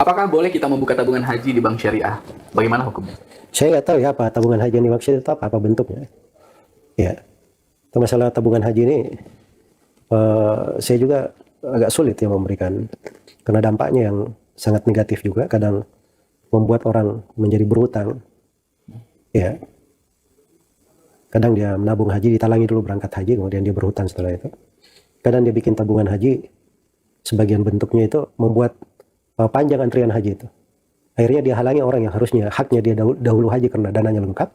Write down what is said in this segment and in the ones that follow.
Apakah boleh kita membuka tabungan haji di bank syariah? Bagaimana hukumnya? Saya nggak tahu ya apa tabungan haji yang dimaksud itu apa bentuknya. Ya, itu masalah tabungan haji ini saya juga agak sulit ya memberikan, karena dampaknya yang sangat negatif juga, kadang membuat orang menjadi berhutang. Ya, kadang dia menabung haji, ditalangi dulu berangkat haji, kemudian dia berhutang setelah itu. Kadang dia bikin tabungan haji, sebagian bentuknya itu membuat panjang antrian haji itu. Akhirnya dia halangi orang yang harusnya haknya dia dahulu haji karena dananya lengkap,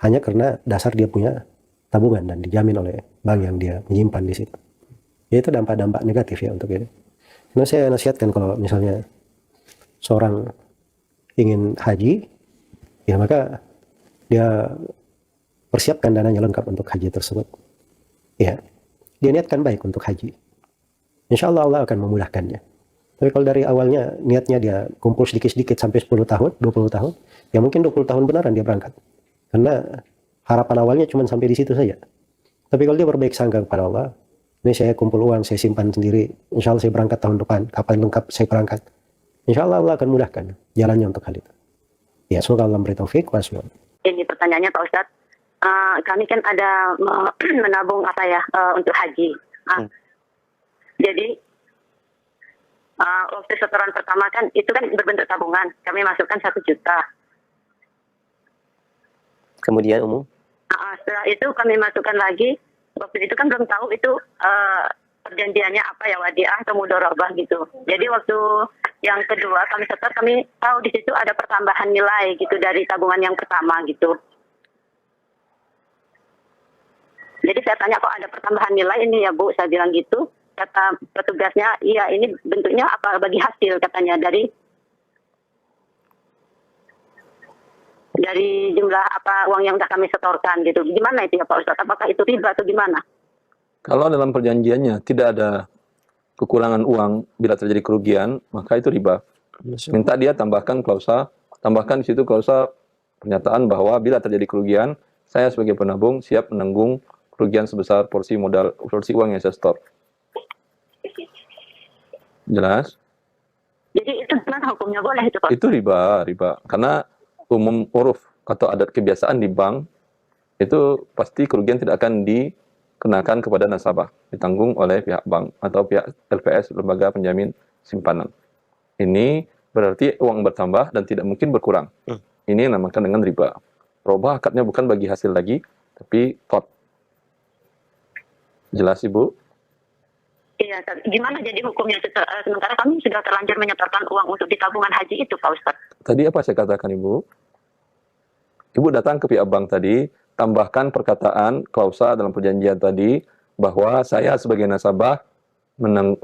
hanya karena dasar dia punya tabungan dan dijamin oleh bank yang dia menyimpan di situ. Ya, itu dampak-dampak negatif ya untuk ini. Karena saya nasihatkan kalau misalnya seorang ingin haji, ya maka dia persiapkan dananya lengkap untuk haji tersebut. Ya, dia niatkan baik untuk haji. Insya Allah Allah akan memudahkannya. Tapi kalau dari awalnya niatnya dia kumpul sedikit-sedikit sampai 10 tahun, 20 tahun, ya mungkin 20 tahun benaran dia berangkat. Karena harapan awalnya cuma sampai di situ saja. Tapi kalau dia berbaik sangka kepada Allah, ini saya kumpul uang, saya simpan sendiri, insya Allah saya berangkat tahun depan, kapan lengkap saya berangkat. Insya Allah Allah akan mudahkan jalannya untuk hal itu. Ya, semoga Allah memberi taufik. Ini pertanyaannya Pak Ustadz, kami kan ada menabung untuk haji. Jadi waktu setoran pertama kan itu kan berbentuk tabungan, kami masukkan 1 juta. Kemudian Setelah itu kami masukkan lagi, waktu itu kan belum tahu itu perjanjiannya apa ya, wadiah atau mudharabah gitu. Jadi waktu yang kedua kami setor, kami tahu di situ ada pertambahan nilai gitu dari tabungan yang pertama gitu. Jadi saya tanya, kok ada pertambahan nilai ini ya Bu? Saya bilang gitu. Kata petugasnya, iya ini bentuknya apa, bagi hasil katanya dari jumlah uang yang sudah kami setorkan gitu. Gimana itu ya Pak Ustadz? Apakah itu riba atau gimana? Kalau dalam perjanjiannya tidak ada kekurangan uang bila terjadi kerugian, maka itu riba. Minta dia tambahkan di situ klausa pernyataan bahwa bila terjadi kerugian, saya sebagai penabung siap menanggung kerugian sebesar porsi uang yang saya setor. Jelas? Jadi itu gimana hukumnya, boleh itu Pak? Itu riba. Karena umum uruf atau adat kebiasaan di bank, itu pasti kerugian tidak akan dikenakan kepada nasabah, ditanggung oleh pihak bank atau pihak LPS, lembaga penjamin simpanan. Ini berarti uang bertambah dan tidak mungkin berkurang. Ini namakan dengan riba. Roba akadnya bukan bagi hasil lagi, tapi tot. Jelas Ibu? Iya, gimana jadi hukumnya? Sementara kami sudah terlanjur menyetorkan uang untuk di tabungan haji itu Pak Ustadz. Tadi apa saya katakan Ibu? Ibu datang ke pihak bank tadi, tambahkan perkataan klausa dalam perjanjian tadi, bahwa saya sebagai nasabah,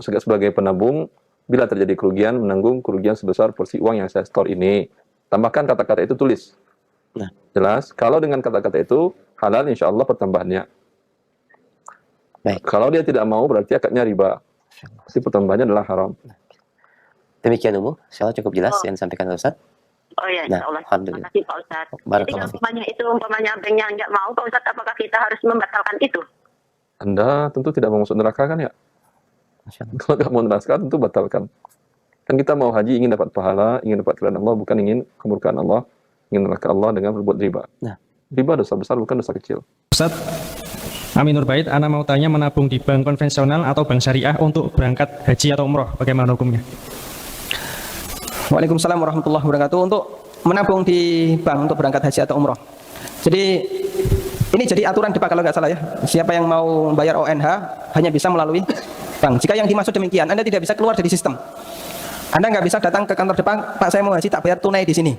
sebagai penabung, bila terjadi kerugian, menanggung kerugian sebesar porsi uang yang saya store ini. Tambahkan kata-kata itu, tulis. Nah. Jelas? Kalau dengan kata-kata itu, halal insya Allah pertambahannya. Baik. Kalau dia tidak mau, berarti akadnya riba. Pasti pertambahannya adalah haram. Demikian insya Allah cukup jelas yang disampaikan oleh Ustaz. Oh iya, insya Allah. Alhamdulillah. Terima kasih Pak Ustadz. Jadi Barakallahu kalau umpamanya banknya nggak mau Pak Ustadz, apakah kita harus membatalkan itu? Anda tentu tidak mau masuk neraka kan ya? Kalau nggak mau neraka tentu batalkan. Kan kita mau haji ingin dapat pahala, ingin dapat keridhaan Allah, bukan ingin kemurkaan Allah, ingin neraka Allah dengan berbuat riba. Nah. Riba dosa besar, bukan dosa kecil. Ustaz, Aminur Bait, Ana mau tanya, menabung di bank konvensional atau bank syariah untuk berangkat haji atau umroh, bagaimana hukumnya? Waalaikumsalam warahmatullahi wabarakatuh. Untuk menabung di bank untuk berangkat haji atau umroh. Jadi ini jadi aturan depak kalau nggak salah ya. Siapa yang mau bayar ONH hanya bisa melalui bank. Jika yang dimaksud demikian, Anda tidak bisa keluar dari sistem. Anda nggak bisa datang ke kantor depan, Pak saya mau haji tak bayar tunai di sini.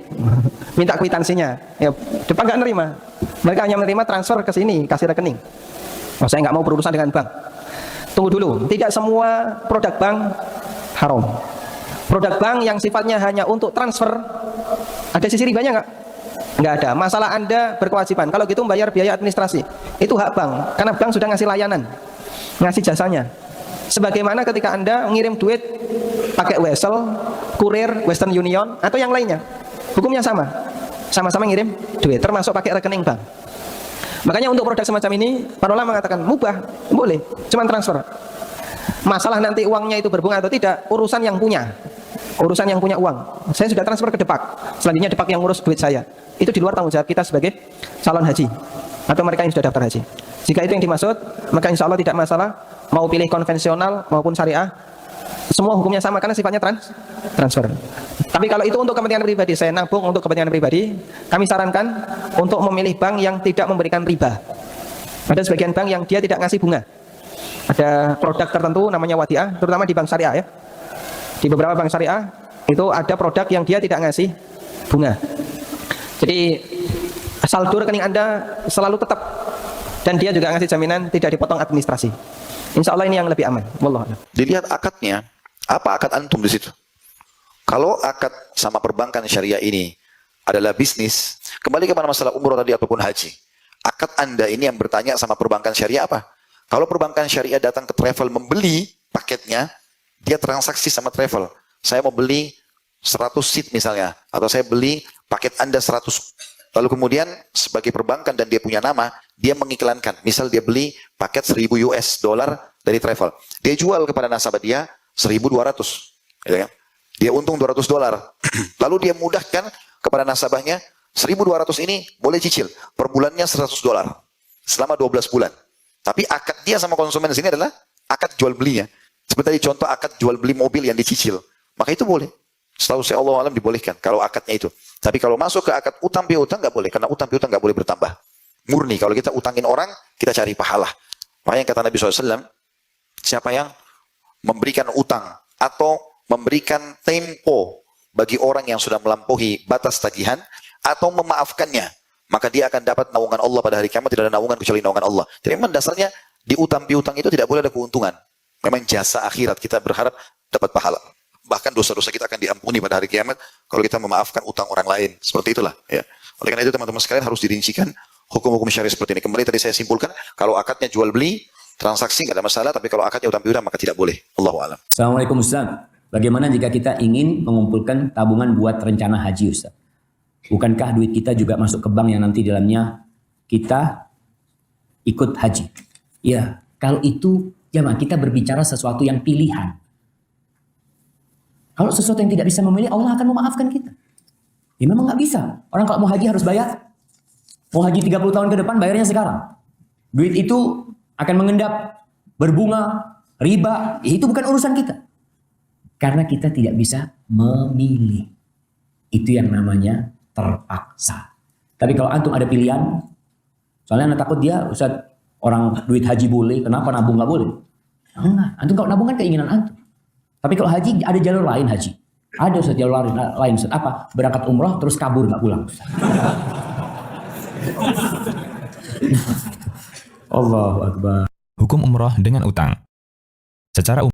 Minta kwitansinya. Ya, depan nggak nerima. Mereka hanya menerima transfer ke sini, kasih rekening. Oh, saya nggak mau berurusan dengan bank. Tunggu dulu, tidak semua produk bank haram. Produk bank yang sifatnya hanya untuk transfer, ada sisi ribanya nggak? Nggak ada. Masalah Anda berkewajiban. Kalau gitu membayar biaya administrasi. Itu hak bank, karena bank sudah ngasih layanan, ngasih jasanya. Sebagaimana ketika Anda mengirim duit pakai Wesel, Kurir, Western Union, atau yang lainnya, hukumnya sama. Sama-sama ngirim duit, termasuk pakai rekening bank. Makanya untuk produk semacam ini, para ulama mengatakan mubah, boleh, cuman transfer. Masalah nanti uangnya itu berbunga atau tidak, urusan yang punya. urusan yang punya uang. Saya sudah transfer ke Depak. Selanjutnya Depak yang ngurus duit saya. Itu di luar tanggung jawab kita sebagai calon haji atau mereka yang sudah daftar haji. Jika itu yang dimaksud, maka insya Allah tidak masalah mau pilih konvensional maupun syariah. Semua hukumnya sama karena sifatnya transfer. Tapi kalau itu untuk kepentingan pribadi, saya nabung untuk kepentingan pribadi, kami sarankan untuk memilih bank yang tidak memberikan riba. Ada sebagian bank yang dia tidak ngasih bunga. Ada produk tertentu namanya wadiah, terutama di bank syariah ya. Di beberapa bank syariah itu ada produk yang dia tidak ngasih bunga. Jadi saldo rekening Anda selalu tetap, dan dia juga ngasih jaminan tidak dipotong administrasi. Insya Allah ini yang lebih aman. Wallah. Dilihat akadnya, apa akad antum di situ? Kalau akad sama perbankan syariah ini adalah bisnis, kembali kepada masalah umroh tadi ataupun haji. Akad Anda ini yang bertanya sama perbankan syariah apa? Kalau perbankan syariah datang ke travel membeli paketnya, dia transaksi sama travel. Saya mau beli 100 seat misalnya, atau saya beli paket Anda 100. Lalu kemudian sebagai perbankan dan dia punya nama, dia mengiklankan. Misal dia beli paket 1000 US dollar dari travel. Dia jual kepada nasabah dia 1200. Ya kan? Dia untung 200 dolar. Lalu dia mudahkan kepada nasabahnya 1200 ini boleh cicil. Per bulannya 100 dolar. Selama 12 bulan. Tapi akad dia sama konsumen di sini adalah akad jual belinya. Seperti contoh akad jual beli mobil yang dicicil. Maka itu boleh. Setahu saya Allah alam dibolehkan kalau akadnya itu. Tapi kalau masuk ke akad utang piutang nggak boleh, karena utang piutang nggak boleh bertambah. Murni kalau kita utangin orang, kita cari pahala. Makanya kata Nabi SAW, siapa yang memberikan utang atau memberikan tempo bagi orang yang sudah melampaui batas tagihan atau memaafkannya, maka dia akan dapat naungan Allah pada hari kiamat. Tidak ada naungan kecuali naungan Allah. Jadi memang dasarnya di utang piutang itu tidak boleh ada keuntungan. Memang jasa akhirat, kita berharap dapat pahala. Bahkan dosa-dosa kita akan diampuni pada hari kiamat kalau kita memaafkan utang orang lain. Seperti itulah. Ya. Oleh karena itu teman-teman sekalian harus dirincikan hukum-hukum syariah seperti ini. Kembali tadi saya simpulkan, kalau akadnya jual beli, transaksi nggak ada masalah, tapi kalau akadnya utang piutang maka tidak boleh. Allahu a'lam. Assalamualaikum Ustaz. Bagaimana jika kita ingin mengumpulkan tabungan buat rencana haji Ustaz? Bukankah duit kita juga masuk ke bank yang nanti dalamnya kita ikut haji? Ya, kalau itu jamaah kita berbicara sesuatu yang pilihan. Kalau sesuatu yang tidak bisa memilih, Allah akan memaafkan kita. Ya memang nggak bisa. Orang kalau mau haji harus bayar. Mau haji 30 tahun ke depan, bayarnya sekarang. Duit itu akan mengendap, berbunga, riba. Ya, itu bukan urusan kita. Karena kita tidak bisa memilih. Itu yang namanya terpaksa. Tapi kalau antum ada pilihan, soalnya anda takut dia, Ustaz, orang duit haji boleh, kenapa nabung nggak boleh? Enggak. Antum kalau nabung kan keinginan antum. Tapi kalau haji ada jalur lain haji. Ada Ustaz jalur lain Ustaz. Apa? Berangkat umroh terus kabur nggak pulang. Allahu Akbar. Hukum umroh dengan utang. Secara umum